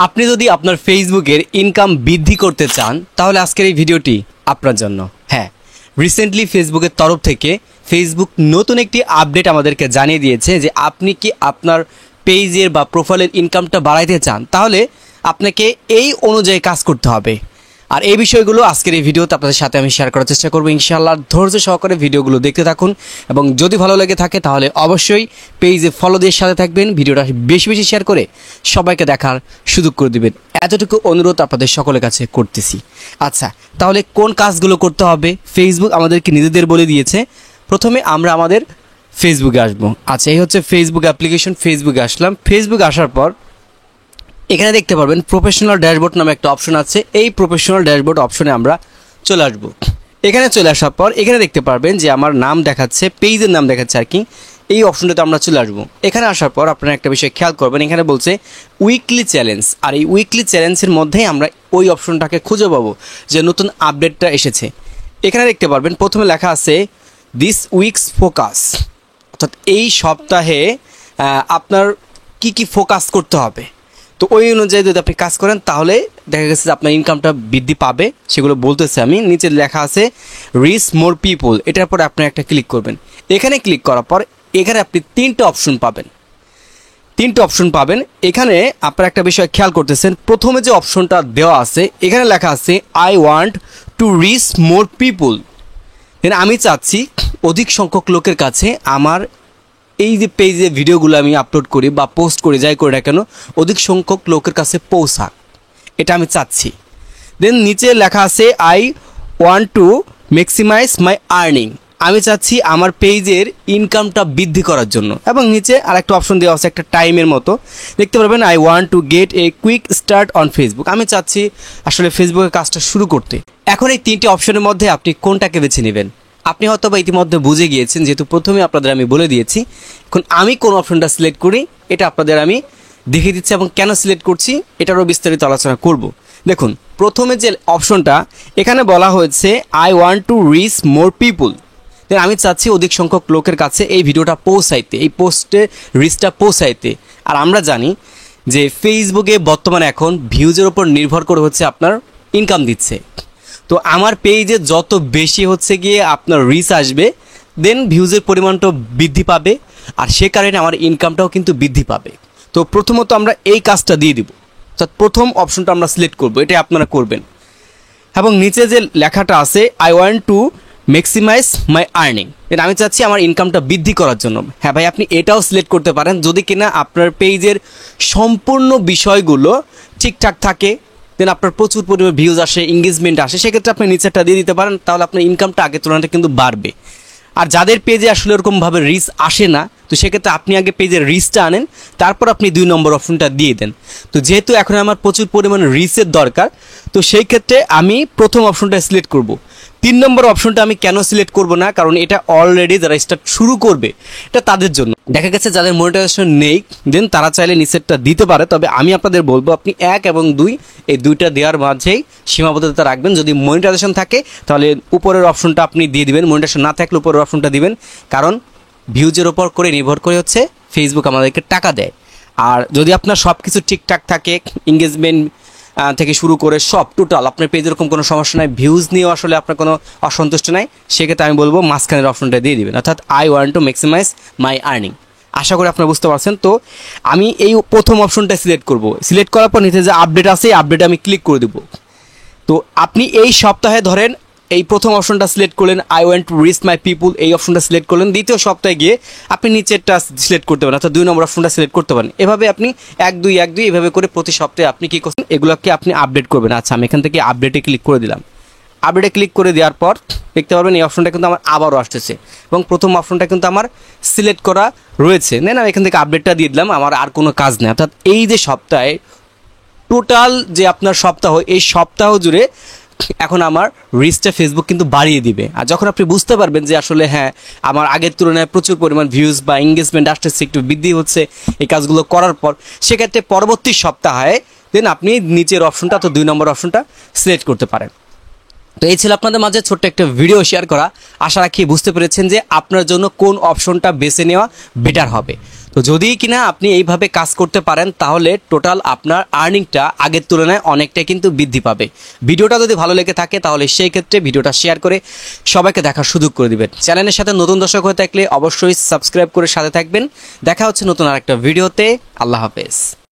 আপনি যদি আপনার ফেসবুকের ইনকাম বৃদ্ধি করতে চান তাহলে আজকের এই ভিডিওটি আপনার জন্য। হ্যাঁ, রিসেন্টলি ফেসবুকের তরফ থেকে ফেসবুক নতুন একটি আপডেট আমাদেরকে জানিয়ে দিয়েছে যে আপনি কি আপনার পেজের বা প্রোফাইলের ইনকামটা বাড়াইতে চান তাহলে আপনাকে এই অনুযায়ী কাজ করতে হবে। আর এই বিষয়গুলো আজকের এই ভিডিওতে আপনাদের সাথে আমি শেয়ার করার চেষ্টা করবো ইনশাআল্লাহ। ধৈর্য সহকারে ভিডিওগুলো দেখতে থাকুন এবং যদি ভালো লেগে থাকে তাহলে অবশ্যই পেজে ফলো দিয়ে সাথে থাকবেন, ভিডিওটা বেশি বেশি শেয়ার করে সবাইকে দেখার সুযোগ করে দিবেন, এতটুকু অনুরোধ আপনাদের সকলের কাছে করতেছি। আচ্ছা, তাহলে কোন কাজগুলো করতে হবে ফেসবুক আমাদেরকে নিজেদের বলে দিয়েছে। প্রথমে আমরা আমাদের ফেসবুকে আসবো। আচ্ছা, এই হচ্ছে ফেসবুক অ্যাপ্লিকেশন। ফেসবুকে আসলাম। ফেসবুক আসার পর এখানে দেখতে পারবেন প্রফেশনাল ড্যাশবোর্ড নামে একটা অপশন আছে। এই প্রফেশনাল ড্যাশবোর্ড অপশনে আমরা চলে আসব। এখানে চলে আসার পর এখানে দেখতে পারবেন যে আমার নাম দেখাচ্ছে, পেজের নাম দেখাচ্ছে আর কি। এই অপশনটাতে আমরা চলে আসবো। এখানে আসার পর আপনারা একটা বিষয় খেয়াল করবেন, এখানে বলছে উইকলি চ্যালেঞ্জ। আর এই উইকলি চ্যালেঞ্জের মধ্যেই আমরা ওই অপশনটাকে খুঁজে পাবো যে নতুন আপডেটটা এসেছে। এখানে দেখতে পারবেন প্রথমে লেখা আছে দিস উইকস ফোকাস, অর্থাৎ এই সপ্তাহে আপনার কি কি ফোকাস করতে হবে। তো ওই অনুযায়ী যদি আপনি কাজ করেন তাহলে দেখা গেছে যে আপনার ইনকামটা বৃদ্ধি পাবে, সেগুলো বলতেছে আমি। নিচে লেখা আছে রিচ মোর পিপল, এটার পরে আপনি একটা ক্লিক করবেন। এখানে ক্লিক করার পর এখানে আপনি তিনটে অপশন পাবেন। এখানে আপনার একটা বিষয় খেয়াল করতেছেন, প্রথমে যে অপশনটা দেওয়া আছে এখানে লেখা আছে I want to reach more people. আমি চাচ্ছি অধিক সংখ্যক লোকের কাছে আমার এই যে পেজে ভিডিওগুলো আমি আপলোড করি বা পোস্ট করি, যাই করি না কেন, অধিক সংখ্যক লোকের কাছে পৌঁছাক, এটা আমি চাচ্ছি। দেন নিচে লেখা আছে I want to maximise my earning, আমি চাচ্ছি আমার পেজের ইনকামটা বৃদ্ধি করার জন্য। এবং নিচে আরেকটা অপশন দেওয়া আছে একটা টাইমের মতো, দেখতে পারবেন I want to get a quick start on Facebook, আমি চাচ্ছি আসলে ফেসবুকের কাজটা শুরু করতে। এখন এই তিনটি অপশনের মধ্যে আপনি কোনটাকে বেছে নেবেন? আপনি হয়তো বা ইতিমধ্যে বুঝে গিয়েছেন, যেহেতু প্রথমে আপনাদের আমি বলে দিয়েছি। এখন আমি কোন অপশনটা সিলেক্ট করি এটা আপনাদের আমি দেখিয়ে দিচ্ছি এবং কেন সিলেক্ট করছি এটারও বিস্তারিত আলোচনা করব। দেখুন, প্রথমে যে অপশনটা এখানে বলা হয়েছে I want to reach more people, আমি চাচ্ছি অধিক সংখ্যক লোকের কাছে এই ভিডিওটা পৌঁছাইতে, এই পোস্টে রিচটা পৌঁছাইতে। আর আমরা জানি যে ফেসবুকে বর্তমানে এখন ভিউজের উপর নির্ভর করে হচ্ছে আপনার ইনকাম দিচ্ছে। তো আমার পেজে যত বেশি হচ্ছে গিয়ে আপনার রিচ আসবে, দেন ভিউজের পরিমাণটাও বৃদ্ধি পাবে, আর সে কারণে আমার ইনকামটাও কিন্তু বৃদ্ধি পাবে। তো প্রথমত আমরা এই কাজটা দিয়ে দিব, অর্থাৎ প্রথম অপশনটা আমরা সিলেক্ট করব, এটাই আপনারা করবেন। এবং নিচে যে লেখাটা আছে I want to maximise my earning, আমি চাচ্ছি আমার ইনকামটা বৃদ্ধি করার জন্য। হ্যাঁ ভাই, আপনি এটাও সিলেক্ট করতে পারেন যদি কিনা আপনার পেজের সম্পূর্ণ বিষয়গুলো ঠিকঠাক থাকে, দেন আপনার প্রচুর পরিমাণে ভিউজ আসে, এঙ্গেজমেন্ট আসে, সেক্ষেত্রে আপনি নিচেরটা দিয়ে দিতে পারেন, তাহলে আপনার ইনকামটা আগের তুলনায় কিন্তু বাড়বে। আর যাদের পেজে আসলে এরকমভাবে রিচ আসে না, তো সেক্ষেত্রে আপনি আগে পেজের রিচটা আনেন, তারপর আপনি 2 নম্বর অপশনটা দিয়ে দেন। তো যেহেতু এখন আমার প্রচুর পরিমাণে রিচের দরকার, তো সেই ক্ষেত্রে আমি প্রথম অপশনটা সিলেক্ট করব। 3 নম্বর অপশনটা আমি কেন সিলেক্ট করব না, কারণ এটা অলরেডি যারা স্টার্ট শুরু করবে এটা তাদের জন্য। দেখা গেছে যাদের মনিটাইজেশন নেই, দেন তারা চাইলে নিচেরটা দিতে পারে, তবে আমি আপনাদের বলবো আপনি 1 এবং 2 এই দুইটা দেওয়ার মাঝেই সীমাবদ্ধতা রাখবেন। যদি মনিটাইজেশন থাকে তাহলে উপরের অপশনটা আপনি দিয়ে দিবেন, মনিটাইজেশন না থাকলে উপরের অপশনটা দিবেন, কারণ ভিউজের ওপর করে নির্ভর করে হচ্ছে ফেসবুক আমাদেরকে টাকা দেয়। আর যদি আপনার সব কিছু ঠিকঠাক থাকে, এঙ্গেজমেন্ট থেকে শুরু করে সব টোটাল আপনার পেজে এরকম কোনো সমস্যা নাই, ভিউজ নিয়েও আসলে আপনার কোনো অসন্তুষ্ট নাই, সেক্ষেত্রে আমি বলবো মাঝখানের অপশনটা দিয়ে দিবেন, অর্থাৎ I want to maximise my earning. আশা করি আপনারা বুঝতে পারছেন। তো আমি এই প্রথম অপশনটা সিলেক্ট করব। সিলেক্ট করার পর নিচে যে আপডেট আছে এই আপডেটে আমি ক্লিক করে দেবো। তো আপনি এই সপ্তাহে ধরেন এই প্রথম অপশনটা সিলেক্ট করলেন I want to reach my people, এই অপশনটা সিলেক্ট করলেন। দ্বিতীয় সপ্তাহে গিয়ে আপনি নিচেরটা সিলেক্ট করতে পারেন, অর্থাৎ 2 নম্বর অপশনটা সিলেক্ট করতে পারেন। এভাবে আপনি 1 2 1 2 এভাবে করে প্রতি সপ্তাহে আপনি কী করছেন এগুলোকে আপনি আপডেট করবেন। আচ্ছা, আমি এখান থেকে আপডেটে ক্লিক করে দিলাম। আপডেটে ক্লিক করে দেওয়ার পর দেখতে পারবেন এই অপশনটা কিন্তু আমার আবারও আসতেছে এবং প্রথম অপশনটা কিন্তু আমার সিলেক্ট করা রয়েছে। না না, এখান থেকে আপডেটটা দিয়ে দিলাম, আমার আর কোনো কাজ নেই। অর্থাৎ এই যে সপ্তাহে টোটাল যে আপনার সপ্তাহ, এই সপ্তাহ জুড়ে এখন আমার রিচটা ফেসবুক কিন্তু বাড়িয়ে দিবে। আর যখন আপনি বুঝতে পারবেন যে আসলে হ্যাঁ আমার আগের তুলনায় প্রচুর পরিমাণ ভিউজ বা এঙ্গেজমেন্ট আসতেছে, একটু বৃদ্ধি হচ্ছে এই কাজগুলো করার পর, সেক্ষেত্রে পরবর্তী সপ্তাহে দেন আপনি নিচের অপশনটা, তো 2 নম্বর অপশনটা সিলেক্ট করতে পারেন। তো এই ছিল আপনাদের মাঝে ছোট্ট একটা ভিডিও শেয়ার করা। আশা রাখি বুঝতে পেরেছেন যে আপনার জন্য কোন অপশনটা বেছে নেওয়া বেটার হবে। তো যদি কিনা আপনি এইভাবে কাজ করতে পারেন তাহলে টোটাল আপনার আর্নিংটা আগের তুলনায় অনেকটাই কিন্তু বৃদ্ধি পাবে। ভিডিওটা যদি ভালো লেগে থাকে তাহলে সেই ক্ষেত্রে ভিডিওটা শেয়ার করে সবাইকে দেখার সুযোগ করে দিবেন। চ্যানেলের সাথে নতুন দর্শক হয়ে থাকলে অবশ্যই সাবস্ক্রাইব করে সাথে থাকবেন। দেখা হচ্ছে নতুন আরেকটা ভিডিওতে। আল্লাহ হাফেজ।